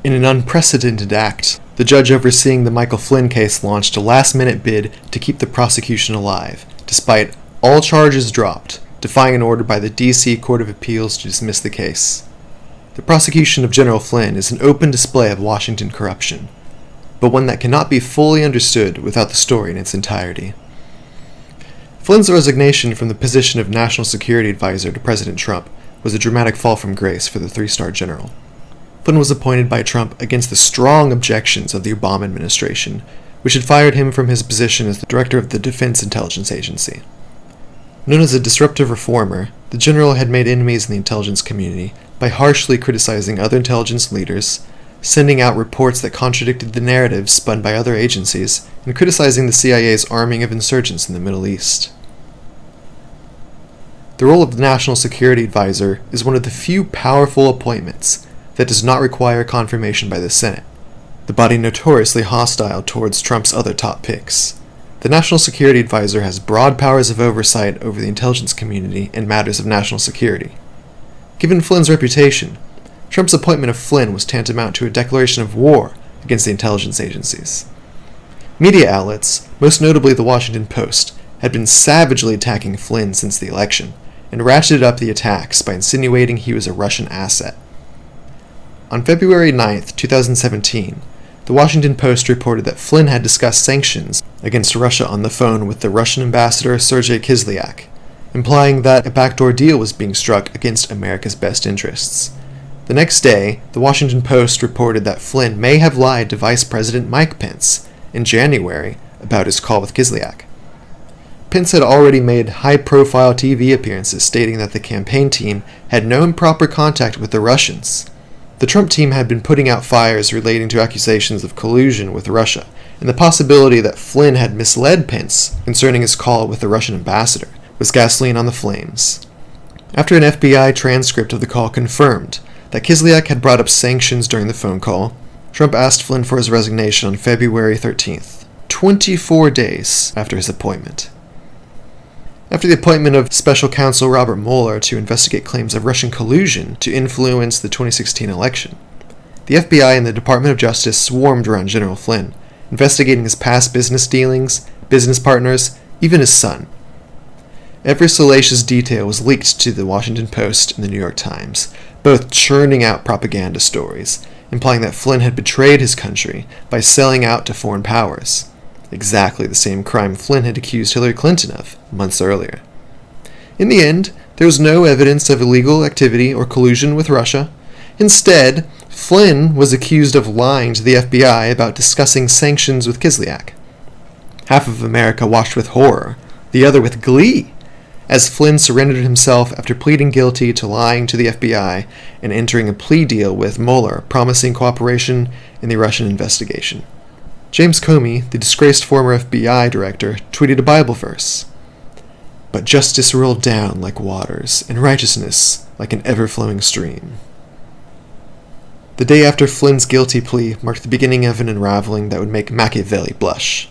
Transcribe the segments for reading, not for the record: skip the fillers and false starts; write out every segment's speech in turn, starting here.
In an unprecedented act, the judge overseeing the Michael Flynn case launched a last-minute bid to keep the prosecution alive, despite all charges dropped, defying an order by the D.C. Court of Appeals to dismiss the case. The prosecution of General Flynn is an open display of Washington corruption, but one that cannot be fully understood without the story in its entirety. Flynn's resignation from the position of National Security Advisor to President Trump was a dramatic fall from grace for the three-star general. Flynn was appointed by Trump against the strong objections of the Obama administration, which had fired him from his position as the director of the Defense Intelligence Agency. Known as a disruptive reformer, the general had made enemies in the intelligence community by harshly criticizing other intelligence leaders, sending out reports that contradicted the narratives spun by other agencies, and criticizing the CIA's arming of insurgents in the Middle East. The role of the National Security Advisor is one of the few powerful appointments that does not require confirmation by the Senate, the body notoriously hostile towards Trump's other top picks. The National Security Advisor has broad powers of oversight over the intelligence community in matters of national security. Given Flynn's reputation, Trump's appointment of Flynn was tantamount to a declaration of war against the intelligence agencies. Media outlets, most notably the Washington Post, had been savagely attacking Flynn since the election, and ratcheted up the attacks by insinuating he was a Russian asset. On February 9, 2017, the Washington Post reported that Flynn had discussed sanctions against Russia on the phone with the Russian ambassador Sergei Kislyak, implying that a backdoor deal was being struck against America's best interests. The next day, the Washington Post reported that Flynn may have lied to Vice President Mike Pence in January about his call with Kislyak. Pence had already made high-profile TV appearances stating that the campaign team had no improper contact with the Russians. The Trump team had been putting out fires relating to accusations of collusion with Russia, and the possibility that Flynn had misled Pence concerning his call with the Russian ambassador was gasoline on the flames. After an FBI transcript of the call confirmed that Kislyak had brought up sanctions during the phone call, Trump asked Flynn for his resignation on February 13th, 24 days after his appointment. After the appointment of Special Counsel Robert Mueller to investigate claims of Russian collusion to influence the 2016 election, the FBI and the Department of Justice swarmed around General Flynn, investigating his past business dealings, business partners, even his son. Every salacious detail was leaked to the Washington Post and the New York Times, both churning out propaganda stories, implying that Flynn had betrayed his country by selling out to foreign powers. Exactly the same crime Flynn had accused Hillary Clinton of months earlier. In the end, there was no evidence of illegal activity or collusion with Russia. Instead, Flynn was accused of lying to the FBI about discussing sanctions with Kislyak. Half of America watched with horror, the other with glee, as Flynn surrendered himself after pleading guilty to lying to the FBI and entering a plea deal with Mueller, promising cooperation in the Russian investigation. James Comey, the disgraced former FBI director, tweeted a Bible verse. "But justice rolled down like waters, and righteousness like an ever-flowing stream." The day after Flynn's guilty plea marked the beginning of an unraveling that would make Machiavelli blush.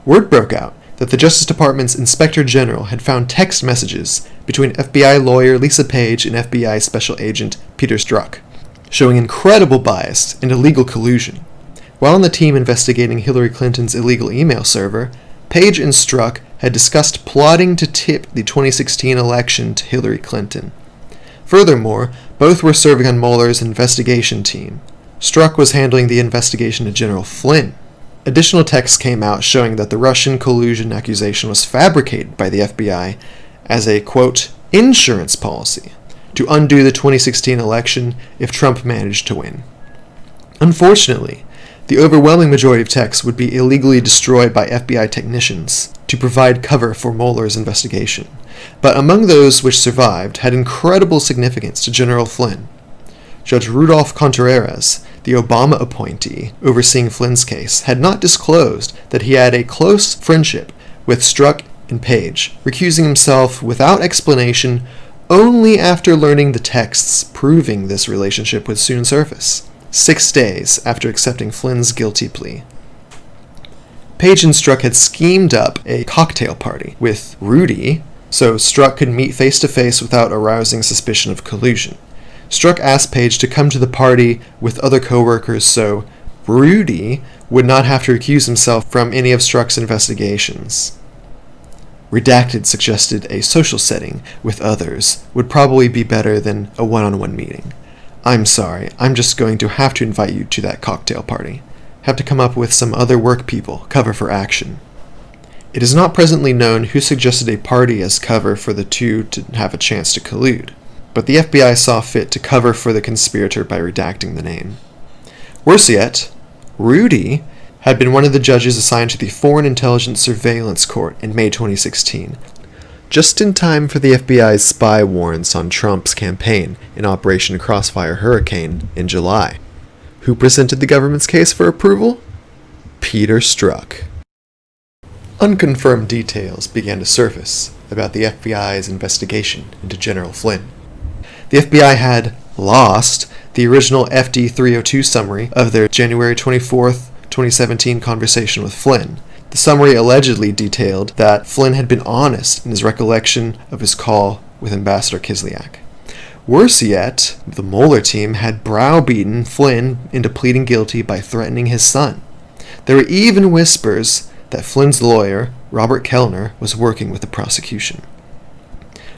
Word broke out that the Justice Department's Inspector General had found text messages between FBI lawyer Lisa Page and FBI Special Agent Peter Strzok, showing incredible bias and illegal collusion. While on the team investigating Hillary Clinton's illegal email server, Page and Strzok had discussed plotting to tip the 2016 election to Hillary Clinton. Furthermore, both were serving on Mueller's investigation team. Strzok was handling the investigation of General Flynn. Additional texts came out showing that the Russian collusion accusation was fabricated by the FBI as a, quote, insurance policy to undo the 2016 election if Trump managed to win. Unfortunately, the overwhelming majority of texts would be illegally destroyed by FBI technicians to provide cover for Mueller's investigation, but among those which survived had incredible significance to General Flynn. Judge Rudolph Contreras, the Obama appointee overseeing Flynn's case, had not disclosed that he had a close friendship with Strzok and Page, recusing himself without explanation only after learning the texts proving this relationship would soon surface, 6 days after accepting Flynn's guilty plea. Page and Strzok had schemed up a cocktail party with Rudy so Strzok could meet face-to-face without arousing suspicion of collusion. Strzok asked Page to come to the party with other co-workers so Rudy would not have to recuse himself from any of Strzok's investigations. Redacted suggested a social setting with others would probably be better than a one-on-one meeting. I'm sorry, I'm just going to have to invite you to that cocktail party. Have to come up with some other work people, cover for action. It is not presently known who suggested a party as cover for the two to have a chance to collude, but the FBI saw fit to cover for the conspirator by redacting the name. Worse yet, Rudy had been one of the judges assigned to the Foreign Intelligence Surveillance Court in May 2016, just in time for the FBI's spy warrants on Trump's campaign in Operation Crossfire Hurricane in July. Who presented the government's case for approval? Peter Strzok. Unconfirmed details began to surface about the FBI's investigation into General Flynn. The FBI had lost the original FD 302 summary of their January 24th, 2017 conversation with Flynn. The summary allegedly detailed that Flynn had been honest in his recollection of his call with Ambassador Kislyak. Worse yet, the Mueller team had browbeaten Flynn into pleading guilty by threatening his son. There were even whispers that Flynn's lawyer, Robert Kellner, was working with the prosecution.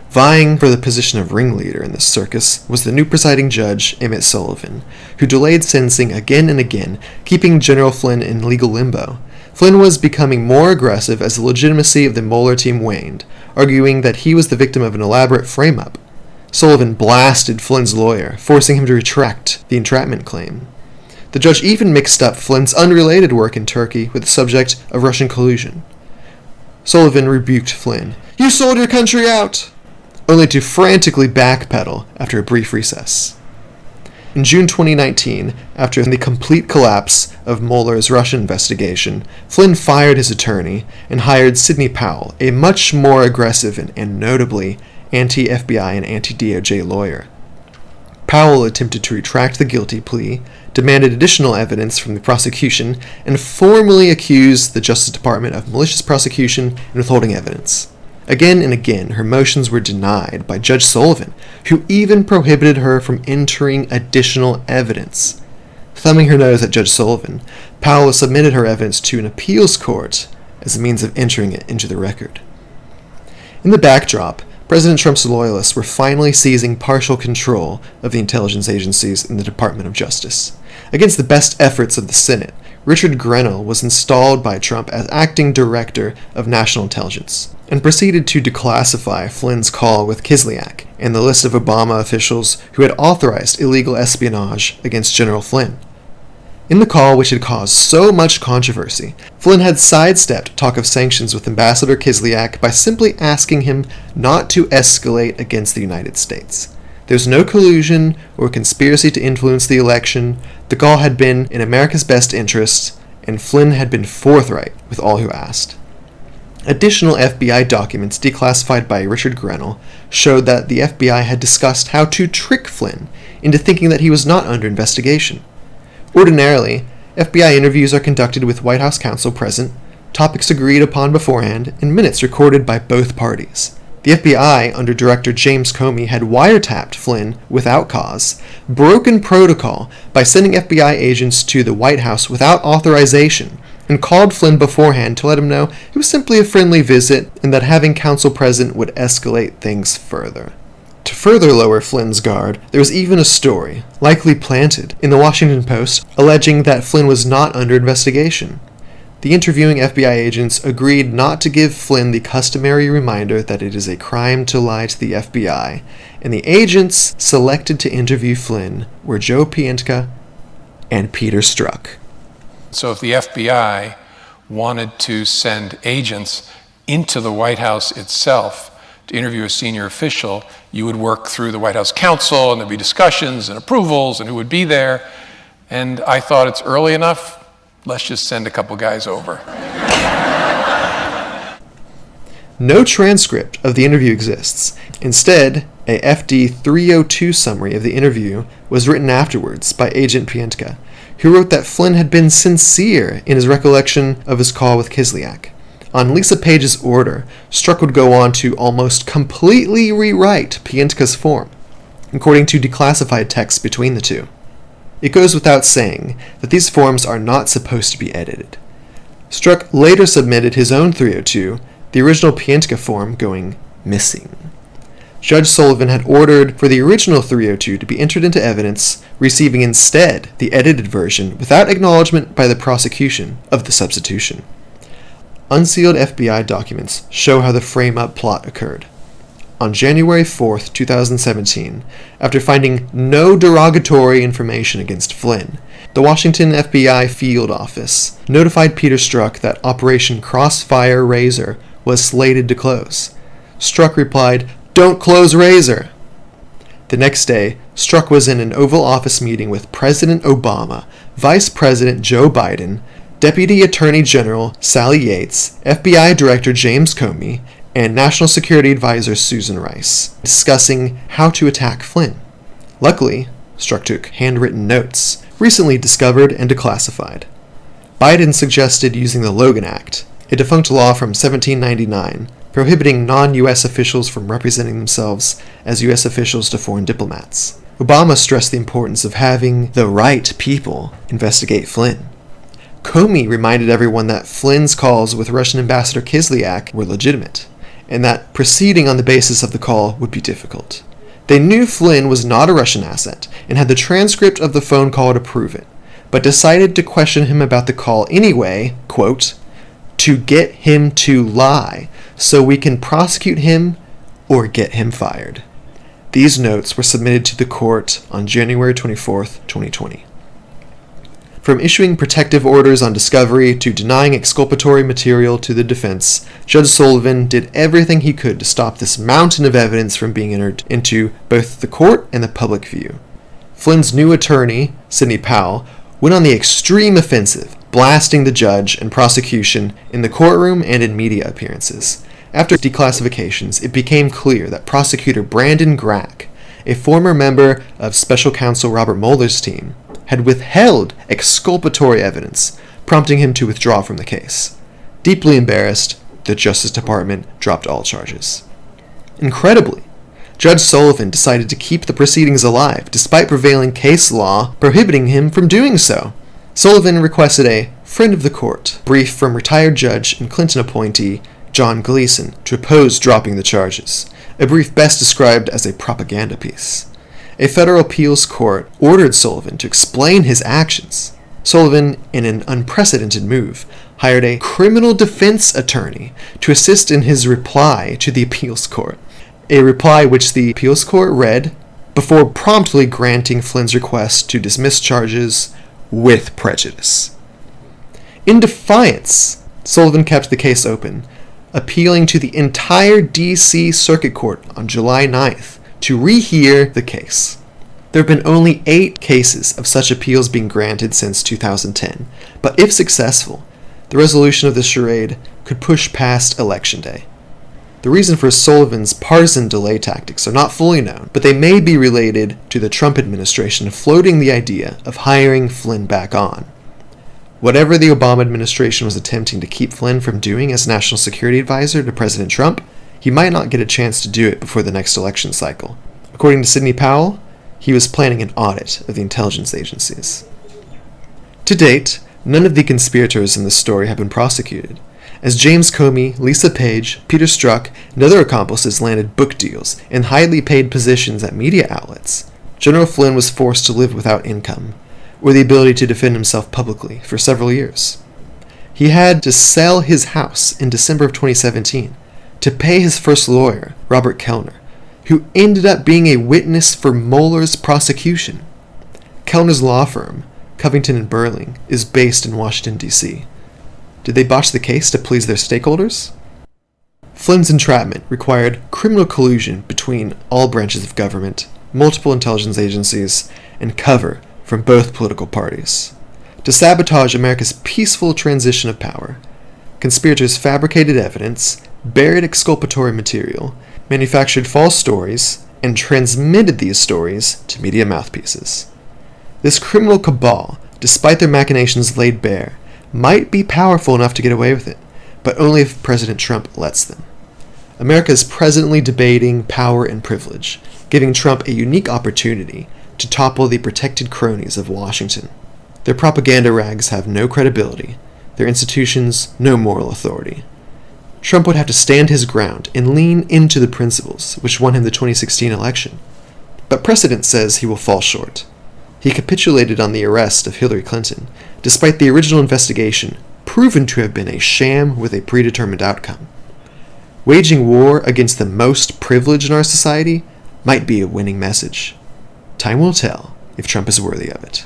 Vying for the position of ringleader in this circus was the new presiding judge, Emmett Sullivan, who delayed sentencing again and again, keeping General Flynn in legal limbo. Flynn was becoming more aggressive as the legitimacy of the Mueller team waned, arguing that he was the victim of an elaborate frame-up. Sullivan blasted Flynn's lawyer, forcing him to retract the entrapment claim. The judge even mixed up Flynn's unrelated work in Turkey with the subject of Russian collusion. Sullivan rebuked Flynn. "You sold your country out!" only to frantically backpedal after a brief recess. In June 2019, after the complete collapse of Mueller's Russian investigation, Flynn fired his attorney and hired Sidney Powell, a much more aggressive and notably anti-FBI and anti-DOJ lawyer. Powell attempted to retract the guilty plea, demanded additional evidence from the prosecution, and formally accused the Justice Department of malicious prosecution and withholding evidence. Again and again, her motions were denied by Judge Sullivan, who even prohibited her from entering additional evidence. Thumbing her nose at Judge Sullivan, Powell submitted her evidence to an appeals court as a means of entering it into the record. In the backdrop, President Trump's loyalists were finally seizing partial control of the intelligence agencies in the Department of Justice. Against the best efforts of the Senate, Richard Grenell was installed by Trump as acting director of national intelligence, and proceeded to declassify Flynn's call with Kislyak and the list of Obama officials who had authorized illegal espionage against General Flynn. In the call, which had caused so much controversy, Flynn had sidestepped talk of sanctions with Ambassador Kislyak by simply asking him not to escalate against the United States. There's no collusion or conspiracy to influence the election. The call had been in America's best interest, and Flynn had been forthright with all who asked. Additional FBI documents declassified by Richard Grenell showed that the FBI had discussed how to trick Flynn into thinking that he was not under investigation. Ordinarily, FBI interviews are conducted with White House counsel present, topics agreed upon beforehand, and minutes recorded by both parties. The FBI, under Director James Comey, had wiretapped Flynn without cause, broken protocol by sending FBI agents to the White House without authorization, and called Flynn beforehand to let him know it was simply a friendly visit and that having counsel present would escalate things further. To further lower Flynn's guard, there was even a story, likely planted, in the Washington Post, alleging that Flynn was not under investigation. The interviewing FBI agents agreed not to give Flynn the customary reminder that it is a crime to lie to the FBI, and the agents selected to interview Flynn were Joe Pientka and Peter Strzok. So if the FBI wanted to send agents into the White House itself to interview a senior official, you would work through the White House counsel, and there'd be discussions and approvals and who would be there. And I thought it's early enough. Let's just send a couple guys over. No transcript of the interview exists. Instead, a FD 302 summary of the interview was written afterwards by Agent Pientka, who wrote that Flynn had been sincere in his recollection of his call with Kislyak. On Lisa Page's order, Strzok would go on to almost completely rewrite Pientka's form. according to declassified texts between the two. It goes without saying that these forms are not supposed to be edited. Strzok later submitted his own 302, the original Piętka form going missing. Judge Sullivan had ordered for the original 302 to be entered into evidence, receiving instead the edited version without acknowledgement by the prosecution of the substitution. Unsealed FBI documents show how the frame-up plot occurred. On January 4, 2017, after finding no derogatory information against Flynn, the Washington FBI field office notified Peter Strzok that Operation Crossfire Razor was slated to close. Strzok replied, "Don't close Razor." The next day, Strzok was in an Oval Office meeting with President Obama, Vice President Joe Biden, Deputy Attorney General Sally Yates, FBI Director James Comey, and National Security Advisor Susan Rice, discussing how to attack Flynn. Luckily, Strzok took handwritten notes, recently discovered and declassified. Biden suggested using the Logan Act, a defunct law from 1799, prohibiting non-U.S. officials from representing themselves as U.S. officials to foreign diplomats. Obama stressed the importance of having the right people investigate Flynn. Comey reminded everyone that Flynn's calls with Russian Ambassador Kislyak were legitimate, and that proceeding on the basis of the call would be difficult. They knew Flynn was not a Russian asset and had the transcript of the phone call to prove it, but decided to question him about the call anyway, quote, "to get him to lie, so we can prosecute him or get him fired." These notes were submitted to the court on January 24, 2020. From issuing protective orders on discovery to denying exculpatory material to the defense, Judge Sullivan did everything he could to stop this mountain of evidence from being entered into both the court and the public view. Flynn's new attorney, Sidney Powell, went on the extreme offensive, blasting the judge and prosecution in the courtroom and in media appearances. After declassifications, it became clear that prosecutor Brandon Grack, a former member of special counsel Robert Mueller's team, had withheld exculpatory evidence, prompting him to withdraw from the case. Deeply embarrassed, the Justice Department dropped all charges. Incredibly, Judge Sullivan decided to keep the proceedings alive, despite prevailing case law prohibiting him from doing so. Sullivan requested a friend of the court brief from retired judge and Clinton appointee John Gleeson to oppose dropping the charges, a brief best described as a propaganda piece. A federal appeals court ordered Sullivan to explain his actions. Sullivan, in an unprecedented move, hired a criminal defense attorney to assist in his reply to the appeals court, a reply which the appeals court read before promptly granting Flynn's request to dismiss charges with prejudice. In defiance, Sullivan kept the case open, appealing to the entire D.C. Circuit Court on July 9th to rehear the case. There have been only 8 cases of such appeals being granted since 2010, but if successful, the resolution of the charade could push past Election Day. The reason for Sullivan's partisan delay tactics are not fully known, but they may be related to the Trump administration floating the idea of hiring Flynn back on. Whatever the Obama administration was attempting to keep Flynn from doing as National Security Advisor to President Trump, he might not get a chance to do it before the next election cycle. According to Sidney Powell, he was planning an audit of the intelligence agencies. To date, none of the conspirators in this story have been prosecuted, as James Comey, Lisa Page, Peter Strzok, and other accomplices landed book deals and highly paid positions at media outlets. General Flynn was forced to live without income, or the ability to defend himself publicly for several years. He had to sell his house in December of 2017 to pay his first lawyer, Robert Kellner, who ended up being a witness for Mueller's prosecution. Kellner's law firm, Covington & Burling, is based in Washington, D.C. Did they botch the case to please their stakeholders? Flynn's entrapment required criminal collusion between all branches of government, multiple intelligence agencies, and cover from both political parties. To sabotage America's peaceful transition of power, conspirators fabricated evidence, buried exculpatory material, manufactured false stories, and transmitted these stories to media mouthpieces. This criminal cabal, despite their machinations laid bare, might be powerful enough to get away with it, but only if President Trump lets them. America is presently debating power and privilege, giving Trump a unique opportunity to topple the protected cronies of Washington. Their propaganda rags have no credibility, their institutions no moral authority. Trump would have to stand his ground and lean into the principles which won him the 2016 election. But precedent says he will fall short. He capitulated on the arrest of Hillary Clinton, despite the original investigation proven to have been a sham with a predetermined outcome. Waging war against the most privileged in our society might be a winning message. Time will tell if Trump is worthy of it.